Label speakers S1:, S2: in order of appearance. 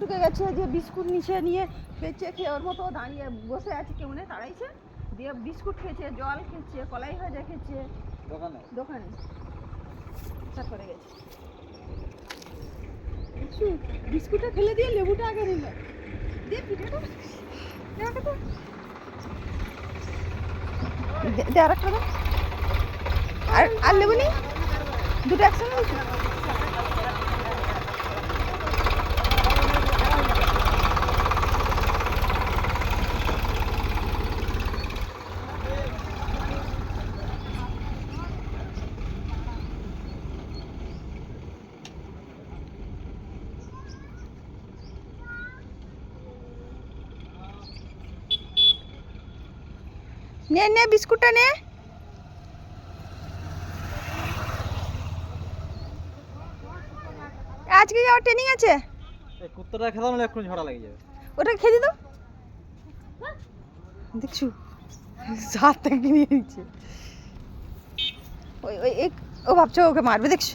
S1: ঢুকে গেছে যে বিস্কুট নিচে নিয়ে বেঁচে খেয়ে ওর মতো দাঁড়িয়ে বসে আছে, কেউ নেই, তাড়াইছে দিয়ে বিস্কুট খেয়েছে, জল খেয়েছে, কলাই ভাজা খেয়েছে দোকানে সব করে গেছে। বিস্কুটটা ফেলে দিয়ে লেবুটা আগে নিল দিয়ে পিঠাটা দে আর একটা দাও আর লেবু নেই, দুটো একসঙ্গে দিচ্ছি। নে নে বিস্কুটটা নে। আজকে যাওয়ার ট্রেনিং আছে।
S2: এই কুত্তাটা খেলাম না, এখন ঝড়া লেগে যাবে।
S1: ওটা খেয়ে দিত দেখছো হাত থেকে নিয়ে নিচ্ছে। ওই ও ভাবছো ওকে মারবে দেখছো।